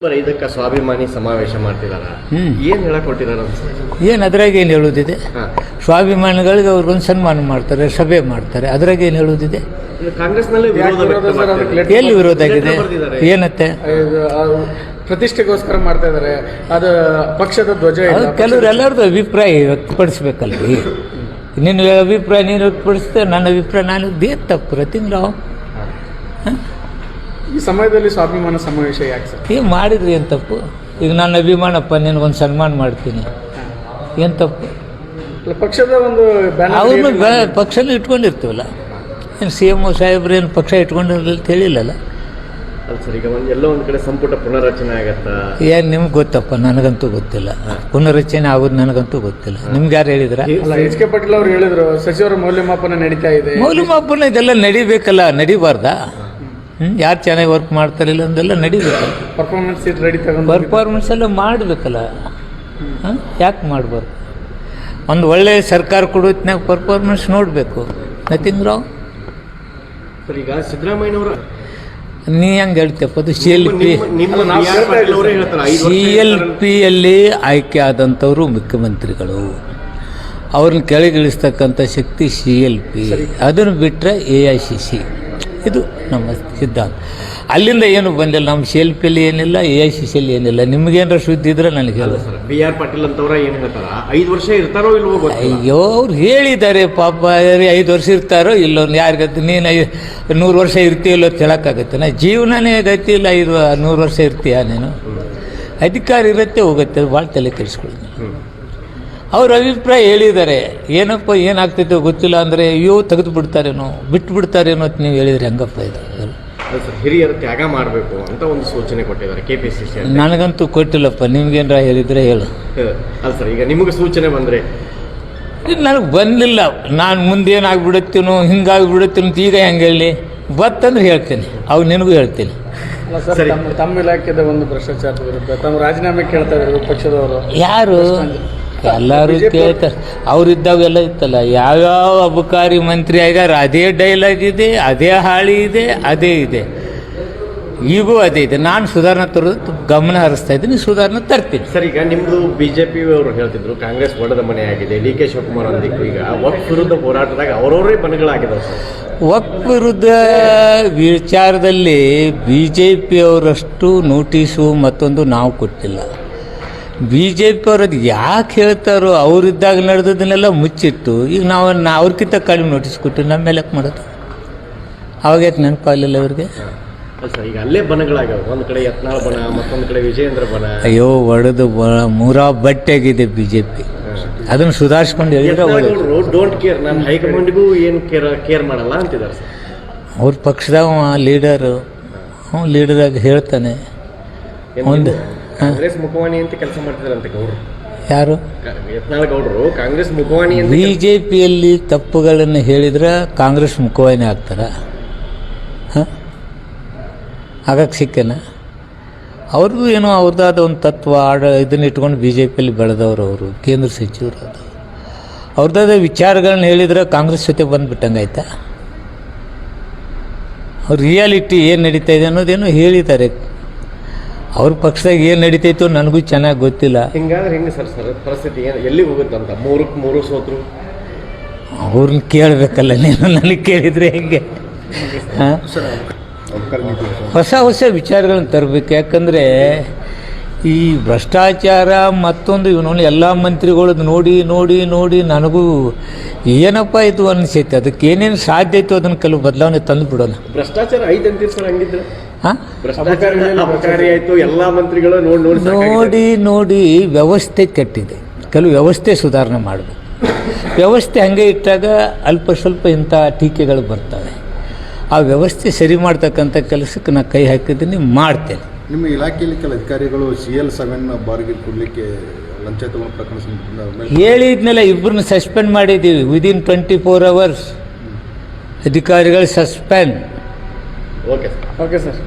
ಇದಕ್ಕೆ ಸ್ವಾಭಿಮಾನಿ ಸಮಾವೇಶ ಮಾಡ್ತಿದಾರ ಏನ್ ಹೇಳಕ್ ಕೊಟ್ಟಿದಾರ ಏನು ಅದ್ರಾಗ ಏನು ಹೇಳುವುದಿದೆ? ಸ್ವಾಭಿಮಾನಿಗಳಿಗೆ ಅವ್ರಿಗೊಂದು ಸನ್ಮಾನ ಮಾಡ್ತಾರೆ, ಸಭೆ ಮಾಡ್ತಾರೆ, ಅದ್ರಾಗ ಏನು ಹೇಳುವುದಿದೆ? ಕಾಂಗ್ರೆಸ್ನಲ್ಲಿ ಎಲ್ಲಿ ವಿರೋಧ ಆಗಿದೆ? ಏನತ್ತೆ ಪ್ರತಿಷ್ಠೆಗೋಸ್ಕರ ಮಾಡ್ತಾ ಇದಾರೆ, ಅದು ಪಕ್ಷದ ಧ್ವಜ. ಕೆಲವ್ರು ಎಲ್ಲರದ್ದು ಅಭಿಪ್ರಾಯ ವ್ಯಕ್ತಪಡಿಸ್ಬೇಕಲ್ರಿ. ನಿನ್ನ ಅಭಿಪ್ರಾಯ ನೀನು ವ್ಯಕ್ತಪಡಿಸ್ತೇ, ನನ್ನ ಅಭಿಪ್ರಾಯ ನಾನು ದೇರ್ ತಪ್ಪು ತಿಂಗಳು. ಈ ಸಮಯದಲ್ಲಿ ಸ್ವಾಭಿಮಾನ ಸಮಾವೇಶ ಯಾಕೆ ಸರ್? ಏನು ಮಾಡಿದ್ರಿ ಏನು ತಪ್ಪು? ಈಗ ನನ್ನ ಅಭಿಮಾನಪ್ಪ ನಿನಗೊಂದು ಸನ್ಮಾನ ಮಾಡ್ತೀನಿ, ಏನು ತಪ್ಪು? ಪಕ್ಷದ ಒಂದು ಅವ್ರನ್ನ ಪಕ್ಷನ ಇಟ್ಕೊಂಡಿರ್ತೀವಲ್ಲ. ಏನು ಸಿ ಎಮ್ ಸಾಹೇಬ್ರು ಏನು ಪಕ್ಷ ಇಟ್ಕೊಂಡಿರಲಿಲ್ಲ ಅಂತ ಹೇಳಿಲ್ಲಲ್ಲ. ಸರ್, ಈಗ ಎಲ್ಲೋ ಒಂದು ಕಡೆ ಸಂಪುಟ ಪುನರ್ರಚನೆ ಆಗತ್ತಾ? ಏನು ನಿಮ್ಗೆ ಗೊತ್ತಪ್ಪ, ನನಗಂತೂ ಗೊತ್ತಿಲ್ಲ. ಪುನರ್ರಚನೆ ಆಗೋದು ನನಗಂತೂ ಗೊತ್ತಿಲ್ಲ. ನಿಮ್ಗೆ ಯಾರು ಹೇಳಿದ್ರ? ಎಚ್ ಕೆ ಪಾಟೀಲ್ ಅವರು ಹೇಳಿದ್ರು, ಸಚಿವರ ಮೌಲ್ಯಮಾಪನ ನಡೀತಾ ಇದೆ. ಮೌಲ್ಯಮಾಪನ ಇದೆಲ್ಲ ನಡಿಬೇಕಲ್ಲ, ನಡಿಬಾರ್ದಾ? ಯಾರು ಚೆನ್ನಾಗಿ ವರ್ಕ್ ಮಾಡ್ತಾರಿಲ್ಲ ಅಂದೆಲ್ಲ ನಡಿಬೇಕಲ್ಲ. ಪರ್ಫಾರ್ಮೆನ್ಸ್ ಸೀಟ್ ರೆಡಿ ತಗೊಂಡು ಪರ್ಫಾರ್ಮೆನ್ಸ್ ಎಲ್ಲ ಮಾಡಬೇಕಲ್ಲ. ಯಾಕೆ ಮಾಡಬಾರ್ದು? ಒಂದು ಒಳ್ಳೆಯ ಸರ್ಕಾರ ಕೊಡೋತ್ನಾಗ ಪರ್ಫಾರ್ಮೆನ್ಸ್ ನೋಡಬೇಕು. Nothing wrong. ಸರ್, ಈಗ ಸಿದ್ದರಾಮಯ್ಯನವರು ನೀ ಹೆಂಗೆ ಹೇಳ್ತಪ್ಪ? ಅದು CLPಯಲ್ಲಿ ಆಯ್ಕೆ ಆದಂಥವರು ಮುಖ್ಯಮಂತ್ರಿಗಳು. ಅವ್ರನ್ನ ಕೆಳಗಿಳಿಸ್ತಕ್ಕಂಥ ಶಕ್ತಿ CLP. ಅದನ್ನು ಬಿಟ್ಟರೆ AICC. ಇದು ನಮ್ಮ ಸಿದ್ಧಾಂತ. ಅಲ್ಲಿಂದ ಏನು ಬಂದಿಲ್ಲ. ನಮ್ಮ CLPಯಲ್ಲಿ ಏನಿಲ್ಲ, AICCಯಲ್ಲಿ ಏನಿಲ್ಲ. ನಿಮಗೇನಾರ ಸುದ್ದಿ ಇದ್ರೆ ನನಗೆ ಹೇಳ. BR ಪಾಟೀಲ್ ಅಂತವ್ರ ಏನು ಹೇಳ್ತಾರ? 5 ವರ್ಷ ಇರ್ತಾರೋ ಇಲ್ವೋ ಗೊತ್ತಿಲ್ಲ. ಅಯ್ಯೋ, ಅವ್ರು ಹೇಳಿದ್ದಾರೆ ಪಾಪ. 5 ವರ್ಷ ಇರ್ತಾರೋ ಇಲ್ಲೋ, ಯಾರಿಗತ್ತೆ? ನೀನು 100 ವರ್ಷ ಇರ್ತೀಯಲ್ಲೋ ಹೇಳೋಕ್ಕಾಗತ್ತೆ? ನಾ ಜೀವನನೇ ಗತಿ ಇಲ್ಲ. 100 ವರ್ಷ ಇರ್ತೀಯ ನೀನು? ಅಧಿಕಾರ ಇರುತ್ತೆ, ಹೋಗುತ್ತೆ. ಭಾಳ ತಲೆ ಕೆಡಿಸ್ಕೊಳ್ಳಿ. ಅವ್ರ ಅಭಿಪ್ರಾಯ ಹೇಳಿದ್ದಾರೆ. ಏನಪ್ಪ ಏನಾಗ್ತೈತೋ ಗೊತ್ತಿಲ್ಲ ಅಂದರೆ, ಅಯ್ಯೋ ತೆಗೆದು ಬಿಡ್ತಾರೇನೋ, ಬಿಟ್ಟು ಬಿಡ್ತಾರೇನೋ ಅಂತ ನೀವು ಹೇಳಿದ್ರೆ ಹೆಂಗಪ್ಪ ಇದು? ಹಿರಿಯರು ತ್ಯಾಗ ಮಾಡಬೇಕು ಅಂತ ಒಂದು ಸೂಚನೆ ಕೊಟ್ಟಿದ್ದಾರೆ KPCC. ನನಗಂತೂ ಕೊಟ್ಟಿಲ್ಲಪ್ಪ. ನಿಮ್ಗೇನಾರ ಹೇಳಿದರೆ ಹೇಳು. ಅಲ್ಲ ಸರ್, ಈಗ ನಿಮಗೆ ಸೂಚನೆ ಬಂದರೆ? ಇದು ನನಗೆ ಬಂದಿಲ್ಲ. ನಾನು ಮುಂದೇನಾಗ್ಬಿಡುತ್ತೀನೋ, ಹಿಂಗಾಗಿಬಿಡುತ್ತೀನೋ ಅಂತ ಈಗ ಹೆಂಗೆ ಹೇಳಿ? ಬತ್ತಂದ್ರೆ ಹೇಳ್ತೇನೆ, ಅವು ನಿನಗೂ ಹೇಳ್ತೀನಿ. ತಮ್ಮ ಇಲಾಖೆದ ಒಂದು ಭ್ರಷ್ಟಾಚಾರದ ವಿರುದ್ಧ ತಮ್ಮ ರಾಜೀನಾಮೆ ಕೇಳ್ತಾ ಇದ್ದಾರೆ ಪಕ್ಷದವರು. ಯಾರು? ಎಲ್ಲರೂ ಕೇಳ್ತಾರೆ. ಅವರಿದ್ದಾವೆಲ್ಲ ಇತ್ತಲ್ಲ, ಯಾವ್ಯಾವ ಅಬಕಾರಿ ಮಂತ್ರಿ ಆಗ್ಯಾರ ಅದೇ ಡೈಲಾಗ್ ಇದೆ, ಅದೇ ಹಾಳಿ ಇದೆ, ಅದೇ ಇದೆ. ಈಗೂ ಅದೇ ಇದೆ. ನಾನು ಸುಧಾರಣೆ ತರೋದು ಗಮನ ಹರಿಸ್ತಾ ಇದ್ದೀನಿ, ಸುಧಾರಣೆ ತರ್ತೀನಿ. ಸರ್, ಈಗ ನಿಮ್ಮದು BJP ಅವರು ಹೇಳ್ತಿದ್ರು ಕಾಂಗ್ರೆಸ್ ಒಡೆದ ಮನೆ ಆಗಿದೆ. DK ಶಿವಕುಮಾರ್ ಅಂದಿದ್ದು ಈಗ ವಕ್ಫ್ ವಿರುದ್ಧ ಹೋರಾಟದಾಗ ಅವರವರೇ ಬಣಗಳಾಗಿದ್ದಾವೆ ಸರ್. ವಕ್ಫ್ ವಿರುದ್ಧ ವಿಚಾರದಲ್ಲಿ BJP ಅವರಷ್ಟು ನೋಟಿಸು ಮತ್ತೊಂದು ನಾವು ಕೊಟ್ಟಿಲ್ಲ. BJP ಅವ್ರದ್ದು ಯಾಕೆ ಹೇಳ್ತಾರೋ? ಅವರಿದ್ದಾಗ ನಡೆದದನ್ನೆಲ್ಲ ಮುಚ್ಚಿಟ್ಟು ಈಗ ನಾವು ಅವ್ರಿಗಿಂತ ಕಡಿಮೆ ನೋಟಿಸ್ ಕೊಟ್ಟು ನಮ್ಮ ಮೇಲೆ ಯಾಕೆ ಮಾಡೋದು? ಅವಾಗ ಯಾಕೆ ನೆನಪಾಗಲಿಲ್ಲ ಅವ್ರಿಗೆ? ಸರ್, ಈಗ ಅಲ್ಲೇ ಬಣಗಳಾಗ್ಯಾವ. ಒಂದು ಕಡೆ ಯತ್ನಾಳ್ ಬಣ, ಮತ್ತೊಂದು ಕಡೆ ವಿಜಯೇಂದ್ರ ಬಣ. ಅಯ್ಯೋ, ಒಡೆದು ಮೂರಾ ಬಟ್ಟೆಗಿದೆ BJP. ಅದನ್ನು ಸುಧಾರಿಸ್ಕೊಂಡು ಹೇಳಿದ್ರೆ ಡೋಂಟ್ ಕೇರ್, ನಾನು ಹೈಕಮಾಂಡ್ಗೂ ಏನು ಕೇರ್ ಮಾಡಲ್ಲ ಅಂತಿದ್ದಾರೆ ಸರ್. ಅವ್ರ ಪಕ್ಷದಾಗ ಲೀಡರು, ಲೀಡರಾಗಿ ಹೇಳ್ತಾನೆ. ಒಂದು ಕಾಂಗ್ರೆಸ್ ಮುಖವಾಣಿ ಅಂತ ಕೆಲಸ ಮಾಡ್ತಿದಾರಂತೆ ಗೌಡ್ರು. ಯಾರು? ಯತ್ನಾಳ್ ಗೌಡ್ರು ಕಾಂಗ್ರೆಸ್ ಮುಖವಾಣಿ ಅಂತ. BJPಯಲ್ಲಿ ತಪ್ಪುಗಳನ್ನು ಹೇಳಿದ್ರೆ ಕಾಂಗ್ರೆಸ್ ಮುಖವಾಣಿ ಆಗ್ತಾರ? ಆಗಕ್ಕೆ ಸಿಕ್ಕೇನ? ಅವ್ರಿಗೂ ಏನೋ ಅವ್ರದ್ದಾದ ಒಂದು ತತ್ವ ಇದನ್ನ ಇಟ್ಕೊಂಡು BJPಯಲ್ಲಿ ಬೆಳೆದವರು. ಅವರು ಕೇಂದ್ರ ಸಚಿವರು. ಅದು ಅವ್ರದ್ದಾದ ವಿಚಾರಗಳನ್ನ ಹೇಳಿದ್ರೆ ಕಾಂಗ್ರೆಸ್ ಜೊತೆ ಬಂದುಬಿಟ್ಟಂಗಾಯ್ತಾ? ಅವ್ರ ರಿಯಾಲಿಟಿ ಏನು ನಡೀತಾ ಇದೆ ಅನ್ನೋದೇನೋ ಹೇಳಿದ್ದಾರೆ. ಅವ್ರ ಪಕ್ಷದಾಗ ಏನು ನಡೀತೈತೋ ನನಗೂ ಚೆನ್ನಾಗಿ ಗೊತ್ತಿಲ್ಲ. ಹಿಂಗಾದ್ರೆ ಹೆಂಗೆ ಸರ್ ಪರಿಸ್ಥಿತಿ ಎಲ್ಲಿಗೆ ಹೋಗುತ್ತಂತ? 3ಕ್ಕೆ 3 ಸೋತರು. ಅವ್ರನ್ನ ಕೇಳಬೇಕಲ್ಲ ನೀನು, ನನಗೆ ಕೇಳಿದರೆ ಹೆಂಗೆ? ಹೊಸ ವಿಚಾರಗಳನ್ನ ತರಬೇಕು. ಯಾಕಂದರೆ ಈ ಭ್ರಷ್ಟಾಚಾರ ಮತ್ತೊಂದು ಇವನು ಎಲ್ಲ ಮಂತ್ರಿಗಳದ್ದು ನೋಡಿ ನೋಡಿ ನೋಡಿ ನನಗೂ ಏನಪ್ಪ ಇದು ಅನಿಸೈತೆ. ಅದಕ್ಕೆ ಏನೇನು ಸಾಧ್ಯ ಇತ್ತು ಅದನ್ನು ಕೆಲವು ಬದಲಾವಣೆ ತಂದು ಬಿಡೋಣ. ಭ್ರಷ್ಟಾಚಾರ ಐತೆ ಅಂತೀರಿ ಸರ್? ಹಂಗಿದ್ರೆ ಅಬಕಾರಿ ಆಯಿತು, ಎಲ್ಲ ಮಂತ್ರಿಗಳು ನೋಡಿ ನೋಡಿ ವ್ಯವಸ್ಥೆ ಕೆಟ್ಟಿದೆ. ಕೆಲವು ವ್ಯವಸ್ಥೆ ಸುಧಾರಣೆ ಮಾಡಬೇಕು. ವ್ಯವಸ್ಥೆ ಹಾಗೆ ಇಟ್ಟಾಗ ಅಲ್ಪ ಸ್ವಲ್ಪ ಇಂಥ ಟೀಕೆಗಳು ಬರ್ತವೆ. ಆ ವ್ಯವಸ್ಥೆ ಸರಿ ಮಾಡ್ತಕ್ಕಂಥ ಕೆಲಸಕ್ಕೆ ನಾನು ಕೈ ಹಾಕಿದ್ದೀನಿ, ಮಾಡ್ತೇನೆ. ನಿಮ್ಮ ಇಲಾಖೆಯಲ್ಲಿ ಕೆಲ ಅಧಿಕಾರಿಗಳು CL7 ಬಾರಿಗೆ ಕೊಡಲಿಕ್ಕೆ ಲಂಚ ತಗೊಂಡು ಪ್ರಕರಣ ಹೇಳಿದ್ನೆಲ್ಲ. ಇಬ್ಬರನ್ನ ಸಸ್ಪೆಂಡ್ ಮಾಡಿದ್ದೀವಿ. ವಿದಿನ್ 24 hours ಅಧಿಕಾರಿಗಳು ಸಸ್ಪೆಂಡ್. Okay sir.